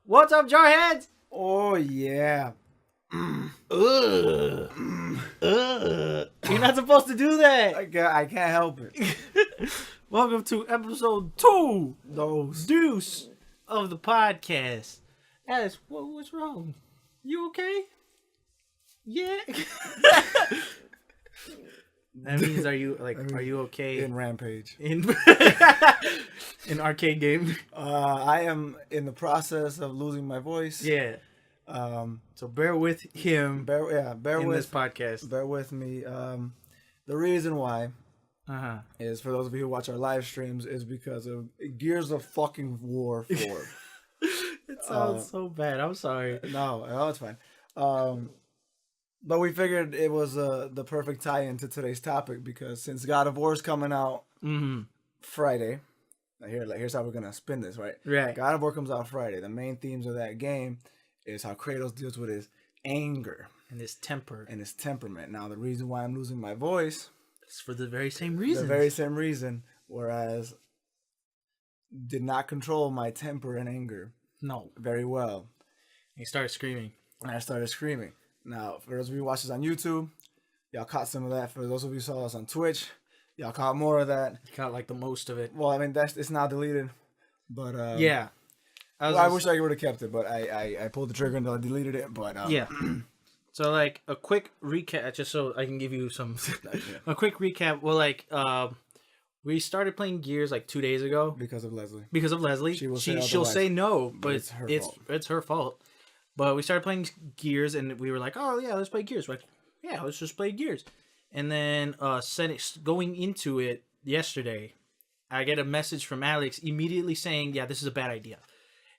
What's up, jarheads? Oh yeah. Ugh. You're not supposed to do that. I can't help it. Welcome to episode 2, Those. Deuce, of the podcast. Alice, what's wrong? You okay? Yeah. That means are you okay In Rampage. in an arcade game? I am in the process of losing my voice. Yeah. So bear with him Bear in with this podcast. Bear with me. The reason why Uh-huh. is, for those of you who watch our live streams, is because of Gears of fucking War 4. It sounds so bad. I'm sorry. No, it's fine. But we figured it was the perfect tie-in to today's topic, because since God of War is coming out Friday, here's how we're gonna spin this, right? Right. God of War comes out Friday. The main themes of that game is how Kratos deals with his anger And his temper. and his temperament. Now, the reason why I'm losing my voice, It's for the very same reason. the very same reason, whereas did not control my temper and anger No. very well. He started screaming. And I started screaming. Now, for those of you who watch this on YouTube, y'all caught some of that. For those of you who saw us on Twitch, y'all caught more of that. He caught like the most of it. Well, I mean, it's now deleted, but Yeah. I wish I would have kept it, but I pulled the trigger until I deleted it. But Yeah. So like a quick recap, just so I can give you some a quick recap. Well, we started playing Gears like 2 days ago because of Leslie. because of Leslie. She'll say no, but it's her fault. But we started playing Gears, and we were like, oh yeah, let's play Gears. We're like, yeah, let's just play Gears. And then going into it yesterday, I get a message from Alex immediately saying, yeah, this is a bad idea.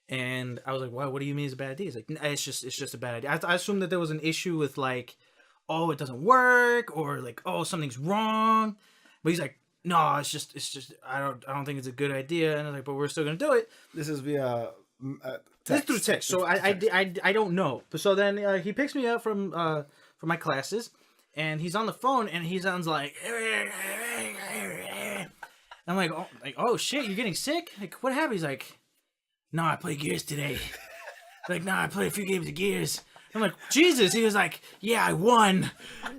And I was like, "What do you mean it's a bad idea?" He's like, it's just a bad idea. I assumed that there was an issue with like, oh, it doesn't work, or like, oh, something's wrong. But he's like, no, it's just I don't think it's a good idea. And I was like, but we're still gonna do it. This is via This text. through text. So I don't know. But so then he picks me up from my classes, and he's on the phone, and he sounds like, and I'm like, oh shit, you're getting sick? Like, what happened? He's like, no, I played Gears today. Like, no, I played a few games of Gears. I'm like, Jesus. He was like, yeah, I won.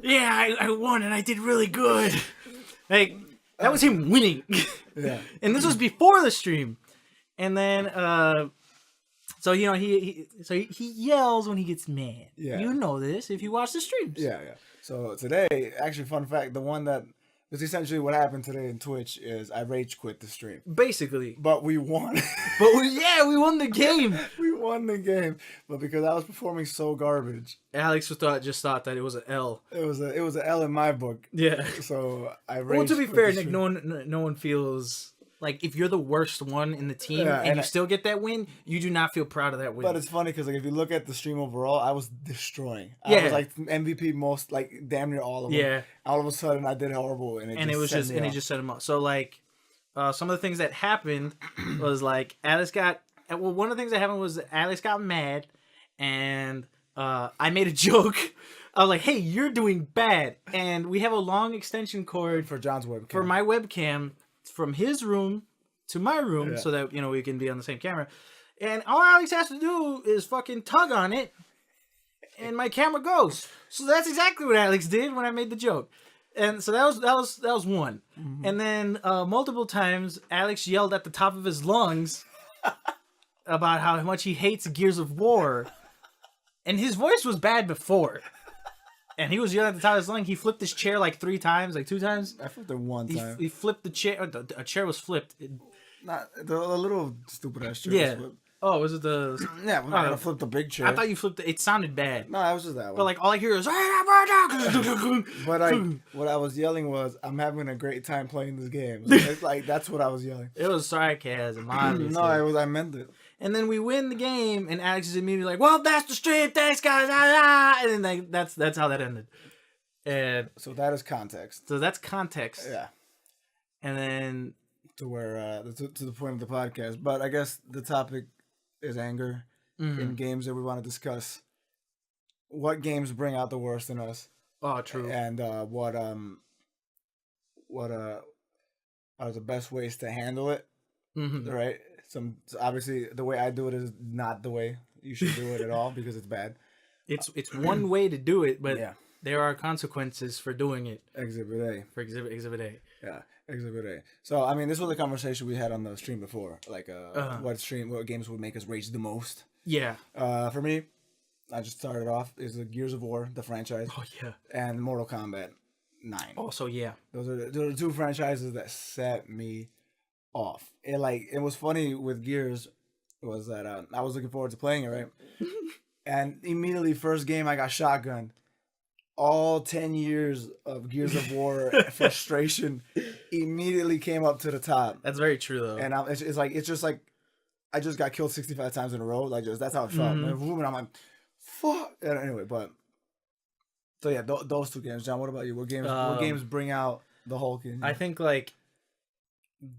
Yeah, I won, and I did really good. Like, that was him winning. Yeah. And this was before the stream. And then, so, you know, he yells when he gets mad. Yeah. You know this if you watch the streams. Yeah. So today, actually, fun fact, the one that was essentially what happened today in Twitch is I rage quit the stream. Basically. But we won. But we won the game. We won the game. But because I was performing so garbage, Alex just thought that it was an L. it was an L in my book. Yeah. So I rage Well, to be quit fair, the Nick, stream. no one feels like if you're the worst one in the team Yeah, and and you still get that win, you do not feel proud of that win. But it's funny because, like, if you look at the stream overall, I was destroying. I Yeah. was like MVP most, like, damn near all of them. Yeah. All of a sudden, I did horrible, and it just set him up. So like, some of the things that happened was like one of the things that happened was Alex got mad, and I made a joke. I was like, "Hey, you're doing bad," and we have a long extension cord for John's webcam. for my webcam from his room to my room, so that we can be on the same camera. And all Alex has to do is fucking tug on it, and my camera goes. So that's exactly what Alex did when I made the joke. And so that was one. Mm-hmm. And then multiple times Alex yelled at the top of his lungs about how much he hates Gears of War. And his voice was bad before. And he was yelling at the top of his lung. He flipped his chair like 3 times, like 2 times. I flipped it one time. He flipped the chair. A chair was flipped. Not the little stupid ass chair. Yeah. Was flipped. Oh, was it the... Yeah, we're not gonna flip the big chair. I thought you flipped it. It sounded bad. No, it was just that one. But like all I hear is... But what I was yelling was, I'm having a great time playing this game. So it's like, that's what I was yelling. It was sarcasm, obviously. No, I meant it. And then we win the game, and Alex is immediately like, well, that's the stream, thanks, guys. And then that's how that ended. And so that is context. So that's context. Yeah. And then... To where, to the point of the podcast. But I guess the topic is anger in games that we want to discuss. What games bring out the worst in us? Oh, true. And what are the best ways to handle it? Mm-hmm. Right. Obviously the way I do it is not the way you should do it at all because it's bad. It's one way to do it, but there are consequences for doing it. Exhibit A. For Exhibit A. Yeah, Exhibit A. So I mean, this was a conversation we had on the stream before, like what games would make us rage the most. Yeah. For me, I just started off is the Gears of War, the franchise. Oh yeah. And Mortal Kombat 9. Also, yeah. Those are the two franchises that set me off. It was funny with Gears was that I was looking forward to playing it, right? And immediately first game I got shotgunned. All 10 years of Gears of War frustration immediately came up to the top. That's very true though. And it's just like I just got killed 65 times in a row. Like that's how it felt. And I'm like, fuck. And anyway, but so yeah, those two games. John, what about you? What games bring out the Hulk in you? I think like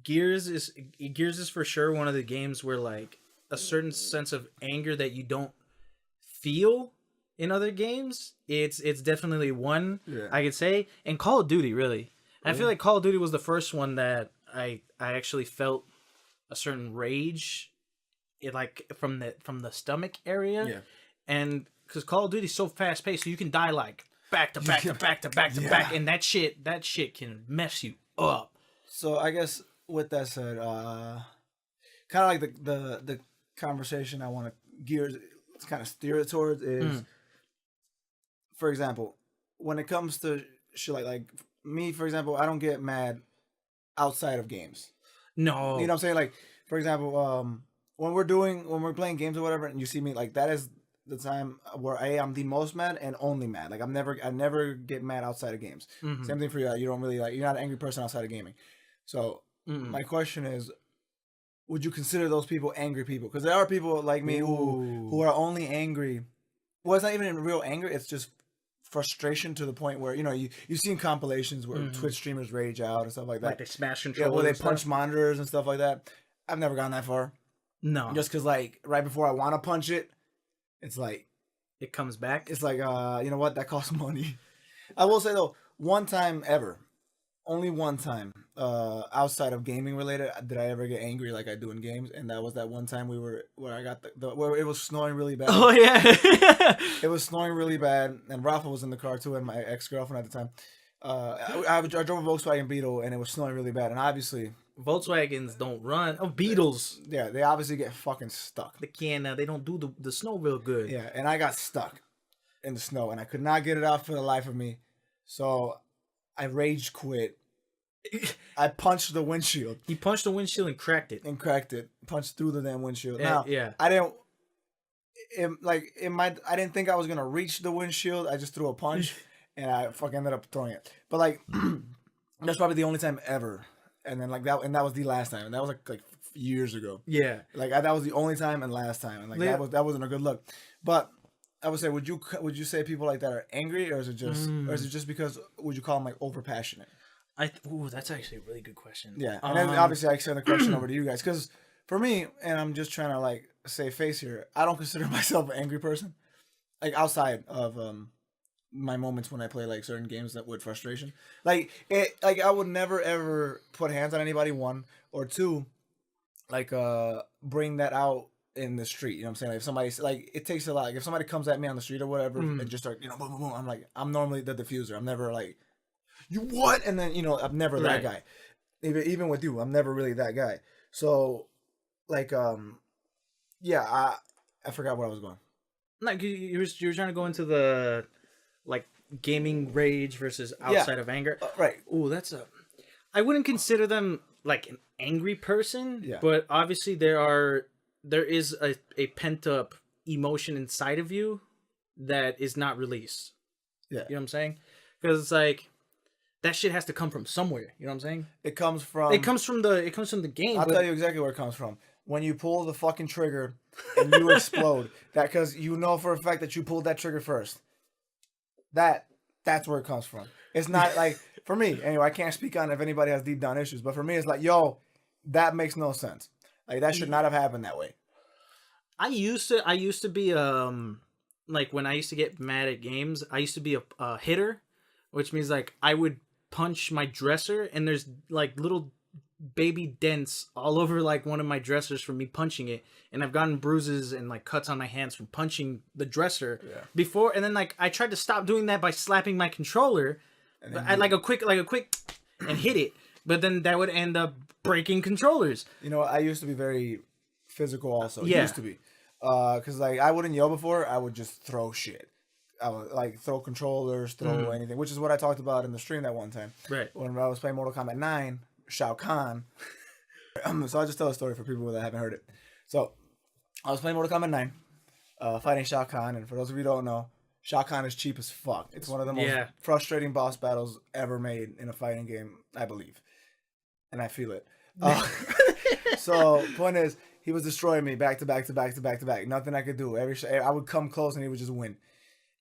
Gears is for sure one of the games where like a certain sense of anger that you don't feel in other games. It's definitely one I could say. And Call of Duty, really. I feel like Call of Duty was the first one that I actually felt a certain rage, from the stomach area. Yeah. And because Call of Duty is so fast paced, so you can die like back to back to back to back to back, and that shit can mess you up. So I guess with that said, kind of like the conversation I want to Gears kind of steer it towards is, for example, when it comes to shit like me, for example, I don't get mad outside of games. No, you know what I'm saying? Like, for example, when we're playing games or whatever, and you see me, like that is the time where I am the most mad and only mad. Like I never get mad outside of games. Mm-hmm. Same thing for you. You don't really you're not an angry person outside of gaming. So my question is, would you consider those people angry people? Because there are people like me who are only angry. Well, it's not even real anger. It's just frustration to the point where you've seen compilations where Twitch streamers rage out and stuff like that. Like they smash controllers. Yeah, where they punch monitors and stuff like that. I've never gone that far. No, just because right before I want to punch it, it's like it comes back. It's like you know what? That costs money. I will say though, only one time, outside of gaming related, did I ever get angry like I do in games, and that was that one time where I got where it was snowing really bad. Oh yeah, it was snowing really bad, and Rafa was in the car too, and my ex-girlfriend at the time. I drove a Volkswagen Beetle, and it was snowing really bad, and obviously Volkswagens don't run. Oh, Beetles. Yeah, they obviously get fucking stuck. They don't do the snow real good. Yeah, and I got stuck in the snow, and I could not get it out for the life of me. So I rage quit. I punched the windshield. He punched the windshield and cracked it. Punched through the damn windshield. Now, I didn't. I didn't think I was gonna reach the windshield. I just threw a punch, and I fucking ended up throwing it. But like, that's probably the only time ever. And then that was the last time, and that was like years ago. Yeah, that was the only time and last time, and that wasn't a good look. But I would say, would you say people like that are angry, or is it just because would you call them like over passionate? That's actually a really good question. Yeah, and then obviously I extend the question over to you guys because for me, and I'm just trying to like save face here, I don't consider myself an angry person, like outside of my moments when I play like certain games that with frustration. Like I would never ever put hands on anybody, one, or two, like bring that out in the street. You know what I'm saying? Like if somebody's like, it takes a lot. Like if somebody comes at me on the street or whatever and just start, boom, boom, boom, I'm normally the diffuser. I'm never like, you what? And then I'm never that guy. Even with you, I'm never really that guy. So like yeah, I forgot where I was going. Like you were trying to go into the like gaming rage versus outside of anger. Right. Ooh, I wouldn't consider them like an angry person, but obviously there is a pent up emotion inside of you that is not released. Yeah. You know what I'm saying? Because it's like that shit has to come from somewhere. You know what I'm saying? It comes from the game. I'll tell you exactly where it comes from. When you pull the fucking trigger and you explode, because you know for a fact that you pulled that trigger first. That's where it comes from. It's not like, for me, anyway, I can't speak on if anybody has deep down issues, but for me, it's like, yo, that makes no sense. Like, that should not have happened that way. I used to be, like, when I used to get mad at games, I used to be a hitter, which means, like, I would punch my dresser, and there's, like, little baby dents all over like one of my dressers from me punching it, and I've gotten bruises and like cuts on my hands from punching the dresser before. And then like I tried to stop doing that by slapping my controller, I like a quick and hit it, but then that would end up breaking controllers. You know, I used to be very physical also. Yeah. Used to be. Because like I wouldn't yell before, I would just throw shit. I would like throw controllers, throw anything, which is what I talked about in the stream that one time. Right. When I was playing Mortal Kombat 9, Shao Kahn. So I'll just tell a story for people that haven't heard it. So I was playing Mortal Kombat 9, fighting Shao Kahn, and for those of you who don't know, Shao Kahn is cheap as fuck. It's one of the most frustrating boss battles ever made in a fighting game, I believe. And I feel it. So point is, he was destroying me back to back to back to back to back. Nothing I could do. I would come close and he would just win.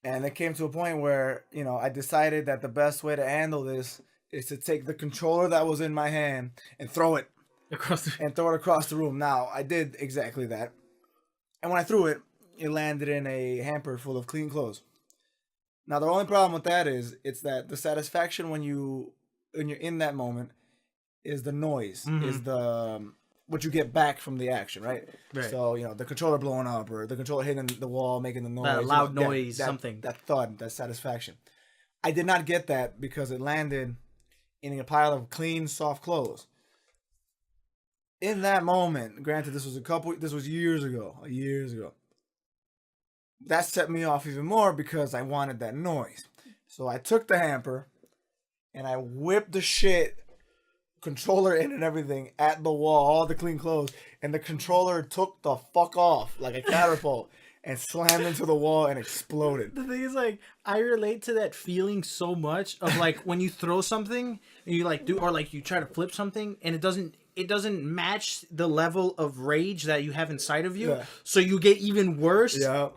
And it came to a point where, you know, I decided that the best way to handle this is to take the controller that was in my hand and throw it across the room. Now, I did exactly that. And when I threw it, it landed in a hamper full of clean clothes. Now, the only problem with that is that the satisfaction when you're in that moment is the noise, is the what you get back from the action, right? So, you know, the controller blowing up or the controller hitting the wall, making the noise. That loud noise, something. That thud, that satisfaction. I did not get that because it landed in a pile of clean, soft clothes. In that moment, granted, this was years ago. That set me off even more because I wanted that noise. So I took the hamper and I whipped the shit, controller in and everything, at the wall, all the clean clothes, and the controller took the fuck off like a catapult and slammed into the wall and exploded. The thing is, like, I relate to that feeling so much of like when you throw something and you like do, or like you try to flip something and it doesn't match the level of rage that you have inside of you, so you get even worse. Yeah.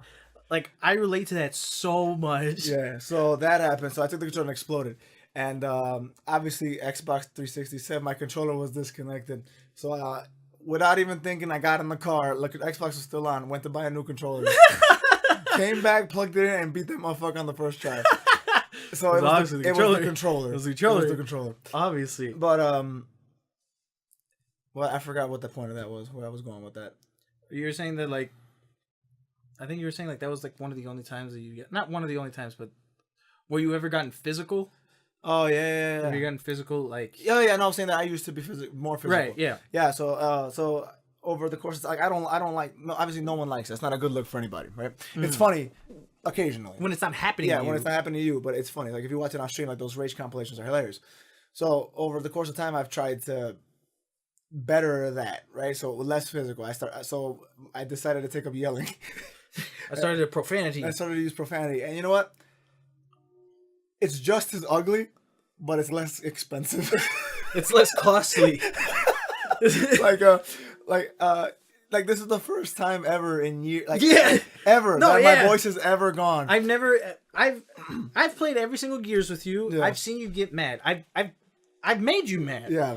Like, I relate to that so much. Yeah, so that happened. So I took the controller and exploded. And obviously, Xbox 360 said my controller was disconnected. So without even thinking, I got in the car. Look, Xbox was still on. Went to buy a new controller. Came back, plugged it in, and beat that motherfucker on the first try. So it was the controller. It was the controller. Obviously. But, well, I forgot what the point of that was, where I was going with that. You were saying that, like, I think you were saying, like, that was, like, one of the only times that you get... Not one of the only times, but... Were you ever gotten physical? Oh, yeah. Have you gotten physical, like... Yeah, no, I'm saying that I used to be more physical. Right, yeah. Yeah, so over the course of... Like, I don't like... No, obviously, no one likes it. It's not a good look for anybody, right? It's funny, occasionally. When it's not happening to you. Yeah, when it's not happening to you, but it's funny. Like, if you watch it on stream, like, those rage compilations are hilarious. So, over the course of time, I've tried to better that, right? So, less physical. So, I decided to take up yelling. I started to profanity. I started to use profanity. And you know what? It's just as ugly, but it's less expensive. It's less costly. like this is the first time ever in years, ever that my voice has ever gone. I've played every single Gears with you. Yeah. I've seen you get mad. I've made you mad. Yeah,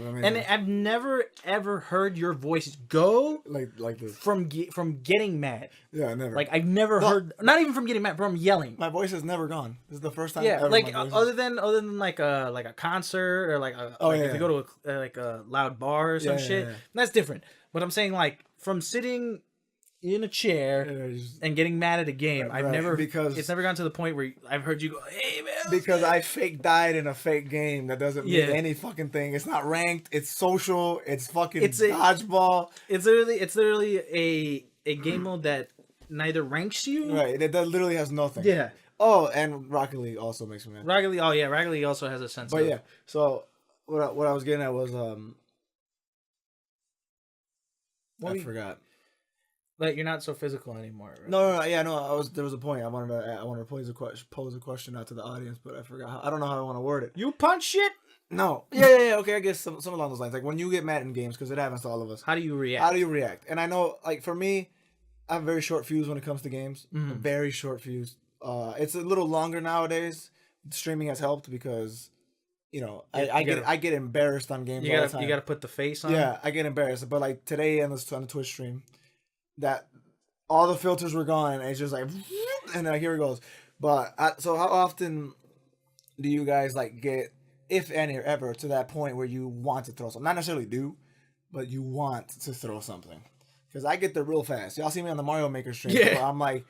I've never ever heard your voice go like this from getting mad. Yeah, never. Like I've never heard, not even from getting mad, from yelling. My voice has never gone. This is the first time. Yeah, ever like other than like a concert or if you go to a loud bar or some shit, that's different. But I'm saying like from sitting in a chair and getting mad at a game, it's never gotten to the point where I've heard you go, hey man, because I fake died in a fake game that doesn't mean any fucking thing. It's not ranked, it's social, it's fucking dodgeball. It's literally a game mode that neither ranks you, right? That literally has nothing. Yeah. Oh, and Rocket League also makes me mad. Rocket League also has a sense of... But yeah, so what I was getting at was I forgot. Like you're not so physical anymore. Right? No. There was a point. I wanted to pose a question out to the audience, but I forgot. I don't know how I want to word it. You punch shit? No. Yeah. Okay, I guess some along those lines. Like when you get mad in games, because it happens to all of us. How do you react? And I know, like for me, I have a very short fuse when it comes to games. Mm-hmm. A very short fuse. It's a little longer nowadays. Streaming has helped because, you know, I get embarrassed on games all the time. You got to put the face on. Yeah, I get embarrassed. But like today on the Twitch stream, that all the filters were gone and it's just like, and here it goes. But so how often do you guys like get if any ever, to that point where you want to throw something? Not necessarily do, but you want to throw something. Because I get there real fast. Y'all see me on the Mario Maker stream. Yeah. Where I'm like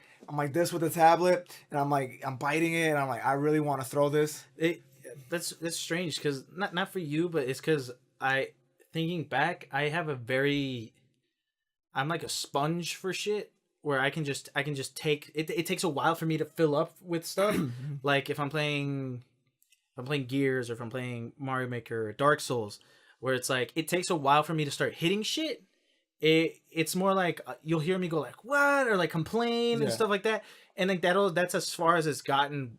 this with the tablet, and I'm biting it, and I'm like, I really want to throw this. That's strange because not for you, but it's because thinking back, I'm like a sponge for shit where I can just take it. It takes a while for me to fill up with stuff. Like if I'm playing Gears, or if I'm playing Mario Maker or Dark Souls, where it's like it takes a while for me to start hitting shit. It's more like you'll hear me go like what, or like complain and stuff like that, and like that's as far as it's gotten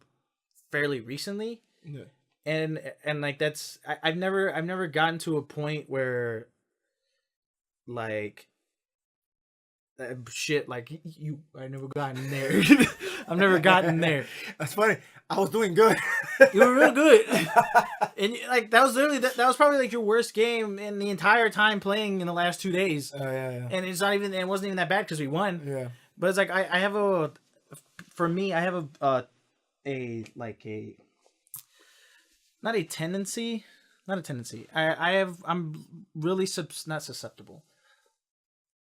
fairly recently. Yeah. And like that's I've never gotten to a point where like shit like I never gotten there. I've never gotten there. That's funny. I was doing good. You were real good. And like that was literally that was probably like your worst game in the entire time playing in the last 2 days. Oh yeah. And it wasn't even that bad because we won. Yeah. But it's like I have a not a tendency. I'm really not susceptible.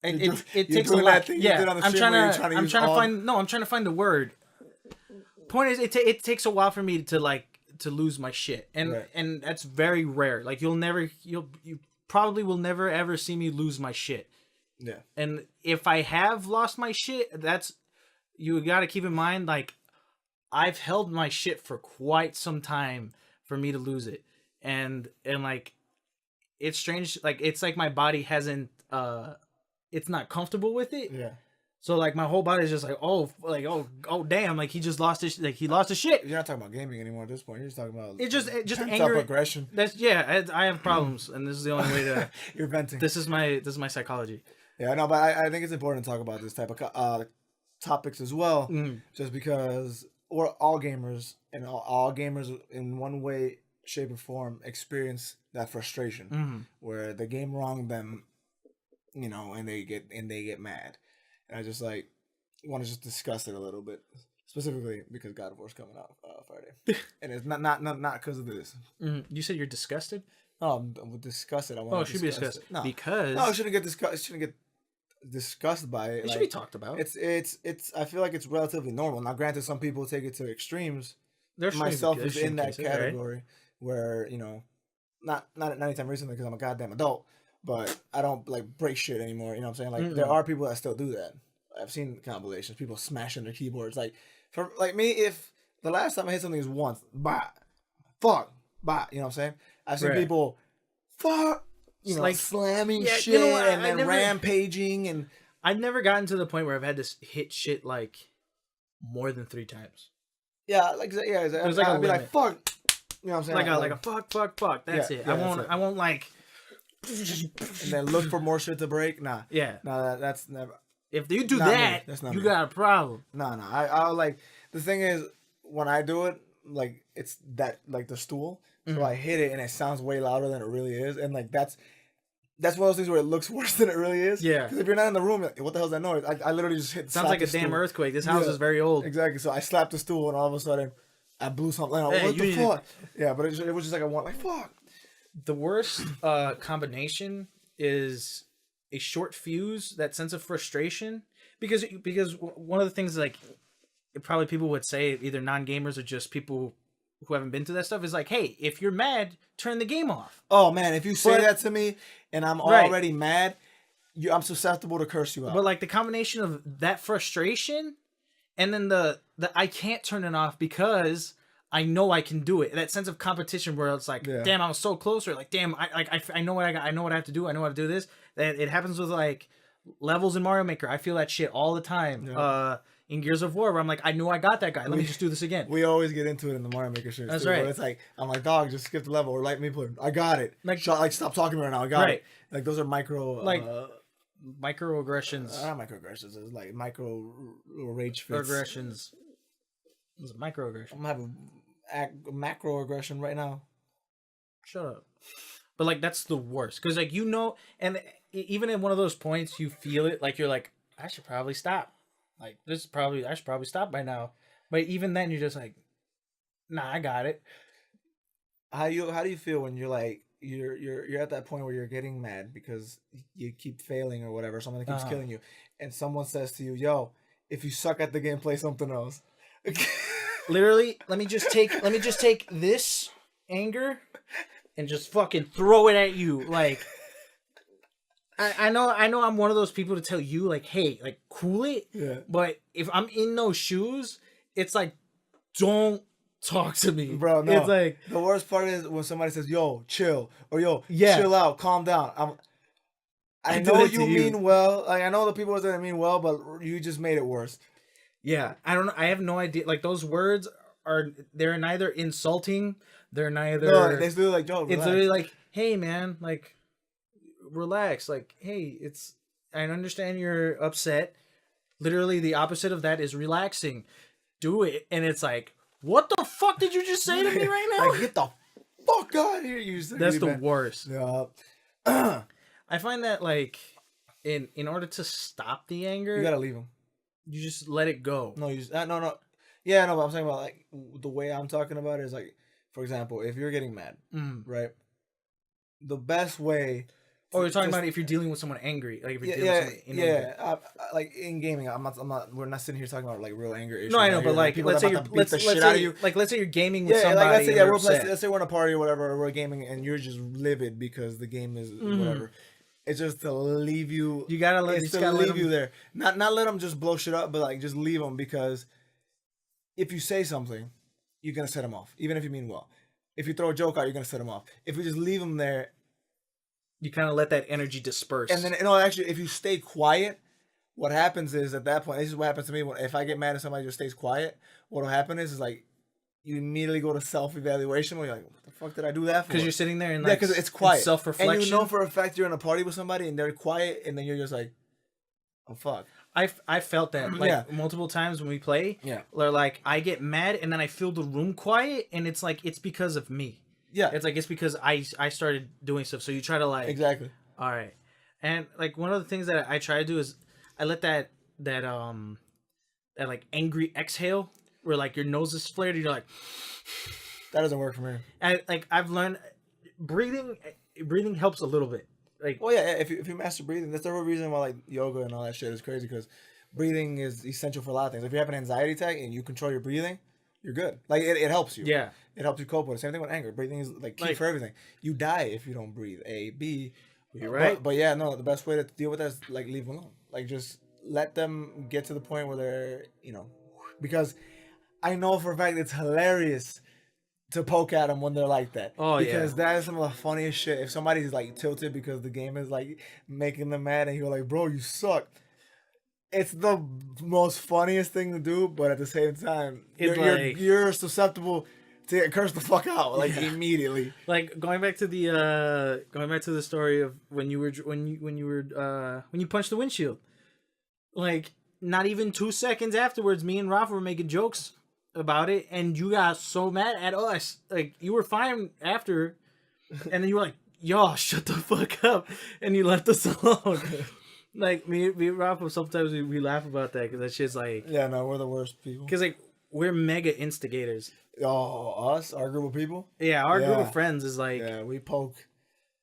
It takes a lot. Yeah, I'm trying to find the word. Point is, it takes a while for me to lose my shit, and that's very rare. Like you probably will never ever see me lose my shit. Yeah. And if I have lost my shit, you got to keep in mind, like I've held my shit for quite some time for me to lose it, and like it's strange. Like it's like my body hasn't it's not comfortable with it. Yeah. So like my whole body is just like oh damn, like he just lost his shit. You're not talking about gaming anymore at this point. You're just talking about it just anger, aggression. I have problems, and this is the only way to. You're venting. This is my psychology. Yeah, no, but I think it's important to talk about this type of topics as well, just because we're all gamers, and all gamers in one way, shape, or form experience that frustration where the game wronged them, and they get mad. And I just want to just discuss it a little bit, specifically because God of War is coming out Friday, and it's not because of this. You said you're disgusted. Oh, we'll discuss it. It should be discussed. No, because it shouldn't get discussed. It shouldn't get discussed by it. It should be talked about. It's. I feel like it's relatively normal. Now, granted, some people take it to extremes. Myself is in that category, right? Where not anytime recently because I'm a goddamn adult. But I don't break shit anymore. You know what I'm saying? Like there are people that still do that. I've seen compilations, people smashing their keyboards. Like for me, if the last time I hit something is once, fuck, you know what I'm saying? I've seen people fuck, slamming shit and then rampaging, and I've never gotten to the point where I've had to hit shit like more than 3 times. Yeah, I'd be like fuck, you know what I'm saying? Like a fuck. That's it. I won't like. And then look for more shit to break. Nah. Yeah. No, that's never. If you do that, you got a problem. No. I like the thing is when I do it, like it's that like the stool. So I hit it and it sounds way louder than it really is, and like that's one of those things where it looks worse than it really is. Yeah. Because if you're not in the room, you're like, what the hell's that noise? I literally just hit. Sounds like a damn earthquake. This house is very old. Exactly. So I slapped the stool and all of a sudden I blew something. Like, what the fuck? Yeah, but it was just like I want like fuck. The worst combination is a short fuse, that sense of frustration, because one of the things like probably people would say, either non-gamers or just people who haven't been to that stuff, is like, hey, if you're mad, turn the game off. Oh man, if you say that to me and I'm already mad, I'm susceptible to curse you out. But like the combination of that frustration and then the I can't turn it off because I know I can do it. That sense of competition where it's like, damn, I was so close, or like, damn, I know what I know what I have to do. I know how to do this. That it happens with like levels in Mario Maker. I feel that shit all the time. Yeah. In Gears of War, where I'm like, I know I got that guy. Let me just do this again. We always get into it in the Mario Maker shit. That's right. But it's like I'm like, dog, just skip the level or light me play. I got it. Like stop talking right now. I got it. Like those are microaggressions. Not microaggressions. It's like micro rage fits. Aggressions. It's a microaggression. I'm having a macro aggression right now. Shut up. But like that's the worst because like and even in one of those points you feel it, like you're like, I should probably stop. Like I should probably stop by now. But even then you're just like, nah, I got it. how do you feel when you're like you're at that point where you're getting mad because you keep failing or whatever, someone keeps killing you, and someone says to you, "Yo, if you suck at the game, play something else." Literally, let me just take this anger and just fucking throw it at you. Like, I know I'm one of those people to tell you, like, hey, like, cool it. Yeah. But if I'm in those shoes, it's like, don't talk to me. Bro, no. It's like, the worst part is when somebody says, "Yo, chill," or "Yo, Yeah. chill out, calm down." I do know that to you you. mean well. Like, I know the people that mean well, but you just made it worse. yeah, I don't know. I have no idea. Like, those words they're neither insulting, they're neither. No, they still like, "Yo, relax." It's literally like, hey, man, like, relax. Like, hey, I understand you're upset. Literally, the opposite of that is relaxing. Do it. And it's like, what the fuck did you just say to me right now? Like, get the fuck out of here, you That's the worst. Yeah. I find that, like, in order to stop the anger, You gotta leave them. you just let it go. No, you just, no. Yeah, no, but I'm saying about, like, the way I'm talking about it is, like, for example, if you're getting mad, right? The best way. Oh, you're talking about if you're dealing with someone angry, like if you're dealing with someone anger. Like in gaming, I'm not. We're not sitting here talking about like real anger issues. No, I know, but like, people let's that say are about to beat the shit out of you. Like, let's say you're gaming with Yeah, somebody. like let's say and they're let's say we're in a party or whatever, or we're gaming, and you're just livid because the game is whatever. It's just to leave you. You gotta let. It's to leave you there. Not let them just blow shit up, but like just leave them, because if you say something, you're gonna set them off, even if you mean well. If you throw a joke out, you're gonna set them off. If you just leave them there, you kind of let that energy disperse. and then, actually, if you stay quiet, what happens is at that point, this is what happens to me. If I get mad at somebody who just stays quiet, what'll happen is like you immediately go to self-evaluation where you're like, what the fuck did I do that for? Because you're sitting there and like, because it's quiet, self-reflection. And you know for a fact you're in a party with somebody and they're quiet, and then you're just like, oh fuck. I felt that like multiple times when we play. Yeah. Where like I get mad and then I feel the room quiet, and it's like it's because of me. Yeah. It's like it's because I started doing stuff. So you try to like Exactly. All right. And like one of the things that I try to do is I let that like angry exhale where like your nose is flared and you're like, that doesn't work for me. And like I've learned breathing helps a little bit. Like, well, yeah, if you master breathing, that's the whole reason why like yoga and all that shit is crazy, because breathing is essential for a lot of things. If you have an anxiety attack and you control your breathing, you're good. Like it helps you. Yeah. It helps you cope with it. Same thing with anger. Breathing is like key for everything. You die if you don't breathe. A, B. You're right. But yeah, no, the best way to deal with that is like leave them alone. Like just let them get to the point where they're, because I know for a fact it's hilarious to poke at them when they're like that. Oh, because that is some of the funniest shit. If somebody's like tilted because the game is like making them mad and you're like, bro, you suck. It's the most funniest thing to do, but at the same time, you're susceptible to get cursed the fuck out immediately. Like going back to the story of when you punched the windshield. Like not even 2 seconds afterwards, me and Rafa were making jokes about it, and you got so mad at us. Like you were fine after, and then you were like, "Yo, shut the fuck up," and you left us alone. Like me and Rafa, sometimes we laugh about that because that shit's like, yeah, no, we're the worst people. Because like we're mega instigators. Oh, us, our group of people. Yeah, our group of friends is like, yeah, we poke.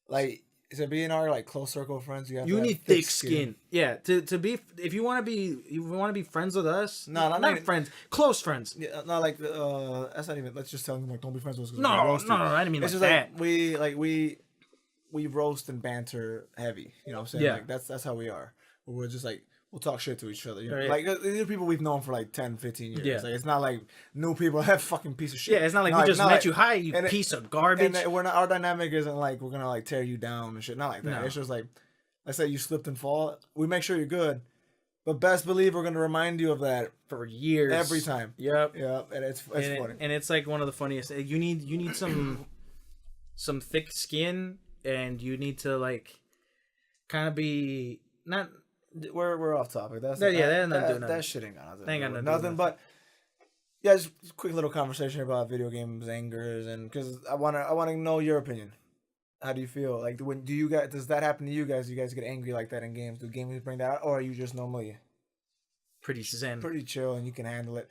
Like to be in our like close circle of friends, you need thick skin. Yeah, to be if you want to be friends with us. No, not friends, close friends. Yeah, no, like that's not even. Let's just tell them like don't be friends with us. No, I didn't mean it's like just that. Like we roast and banter heavy. You know what I'm saying? Yeah. Like that's how we are. We're just like we'll talk shit to each other. You know? Right. Like these are people we've known for like 10, 15 years. Yeah. Like it's not like new people that fucking piece of shit. Yeah, it's not like we just met like, you. Hi, you piece of garbage. And we're not. Our dynamic isn't like we're gonna like tear you down and shit. Not like that. No. It's just like, let's say you slipped and fall. We make sure you're good, but best believe we're gonna remind you of that for years, every time. Yep. And it's funny. And it's like one of the funniest. You need some thick skin, and you need to like kind of be not. We're off topic. That shit ain't got nothing. But yeah, just a quick little conversation about video games, angers, and because I wanna know your opinion. How do you feel? Like does that happen to you guys? Do you guys get angry like that in games? Do gamers bring that out, or are you just normally pretty zen, pretty chill, and you can handle it?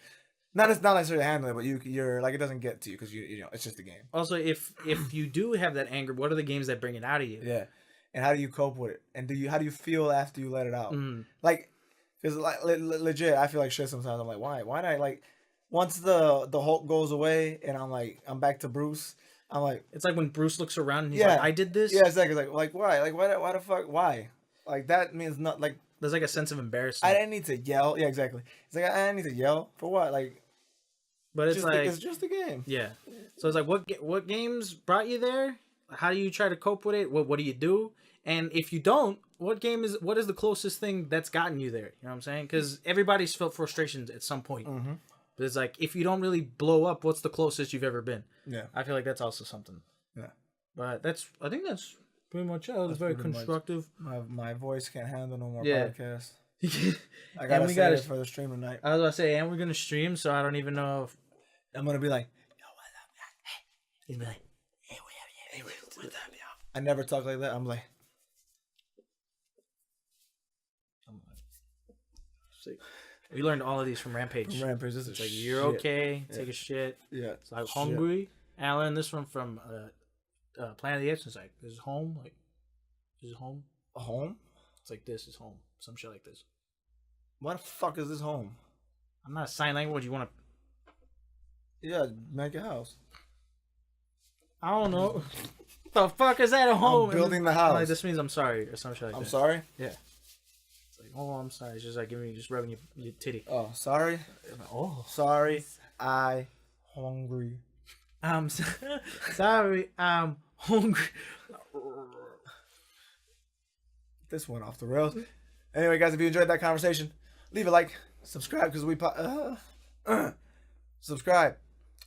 Not necessarily handling it, but you're like it doesn't get to you because you know it's just a game. Also, if you do have that anger, what are the games that bring it out of you? Yeah, and how do you cope with it? And how do you feel after you let it out? Like, because like legit, I feel like shit sometimes. I'm like, why did I like? Once the Hulk goes away and I'm back to Bruce. I'm like, it's like when Bruce looks around and he's like, I did this. Yeah, exactly. Like why? Like why the fuck? Why? Like that means not like. There's like a sense of embarrassment. I didn't need to yell. Yeah, exactly. It's like I didn't need to yell for what? Like, but it's like it's just a game. Yeah. So it's like what games brought you there? How do you try to cope with it? What do you do? And if you don't, what is the closest thing that's gotten you there? You know what I'm saying? Because everybody's felt frustrations at some point. Mm-hmm. But it's like if you don't really blow up, what's the closest you've ever been? Yeah. I feel like that's also something. Yeah. But I think that's pretty much it. It was very constructive. My voice can't handle no more podcasts. I gotta it for the stream tonight. I was about to say, and we're gonna stream, so I don't even know if I'm gonna be like, yo, what's up, guys? Hey. He's be like, hey, what's up, y'all? I never talk like that. I'm like, we learned all of these from Rampage. This is like, you're okay, take a shit. Yeah. It's like hungry. And I learned this one from Planet of the Apes. It's like, this is home. Like, this is home. A home? It's like, this is home. Some shit like this. What the fuck is this home? I'm not a sign language. You want to... Yeah, make a house. I don't know. The fuck is that a home? I'm building the house. Like, this means I'm sorry or some shit like that. I'm sorry? Yeah. It's like, oh, I'm sorry. It's just like just rubbing your titty. Oh, sorry? Oh. Sorry. I hungry. I'm sorry. I'm hungry. This went off the rails. Anyway, guys, if you enjoyed that conversation, leave a like, subscribe because we subscribe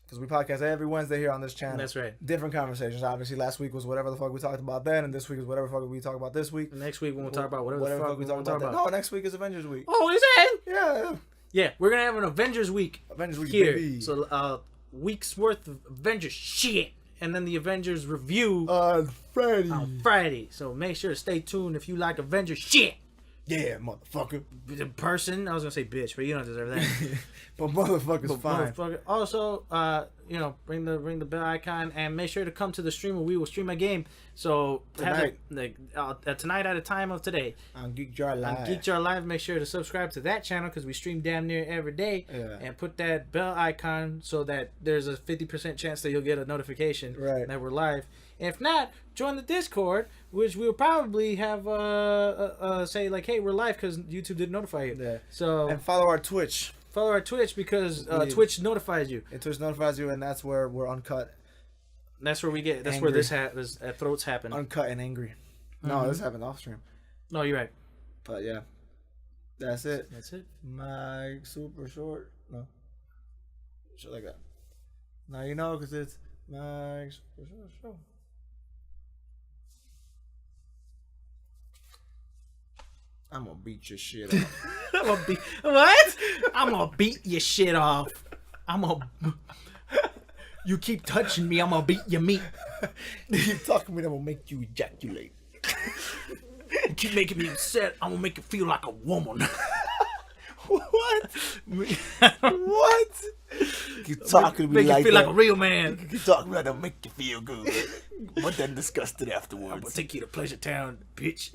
because we podcast every Wednesday here on this channel. That's right. Different conversations. Obviously, last week was whatever the fuck we talked about then, and this week is whatever the fuck we talk about this week. And next week when we'll talk about whatever the fuck we talk about. No, next week is Avengers Week. Oh, is it? Yeah. Yeah, we're gonna have an Avengers Week. Avengers Week here. Baby. So week's worth of Avengers shit. And then the Avengers review on Friday. So make sure to stay tuned if you like Avengers shit. Yeah, motherfucker. The person, I was gonna say bitch, but you don't deserve that. But motherfucker's fine. Motherfucker. Also, ring the bell icon and make sure to come to the stream where we will stream a game. So tonight, tonight at a time of today on Geek Jar Live. On Geek Jar Live, make sure to subscribe to that channel because we stream damn near every day. Yeah. And put that bell icon so that there's a 50% chance that you'll get a notification that we're live. If not, join the Discord, which we'll probably have say like, hey, we're live because YouTube didn't notify you. Yeah. So and follow our Twitch. Follow our Twitch because Twitch notifies you. And Twitch notifies you, and that's where we're uncut. That's where we get. That's angry. Where this throats happen. Uncut and angry. Mm-hmm. No, this happened off stream. No, you're right. But yeah, that's it. That's it. My super short. No. Shit like that. Now you know because it's my super short show. I'm gonna beat your shit off. I'm gonna beat what? I'm gonna beat your shit off. You keep touching me, I'm gonna beat your meat. You keep talking to me, I'm gonna make you ejaculate. You keep making me upset, I'm gonna make you feel like a woman. What? What? You talking to me make like you feel that. Like a real man. You talking about that make you feel good, but then disgusted afterwards. I'm gonna take you to Pleasure Town, bitch.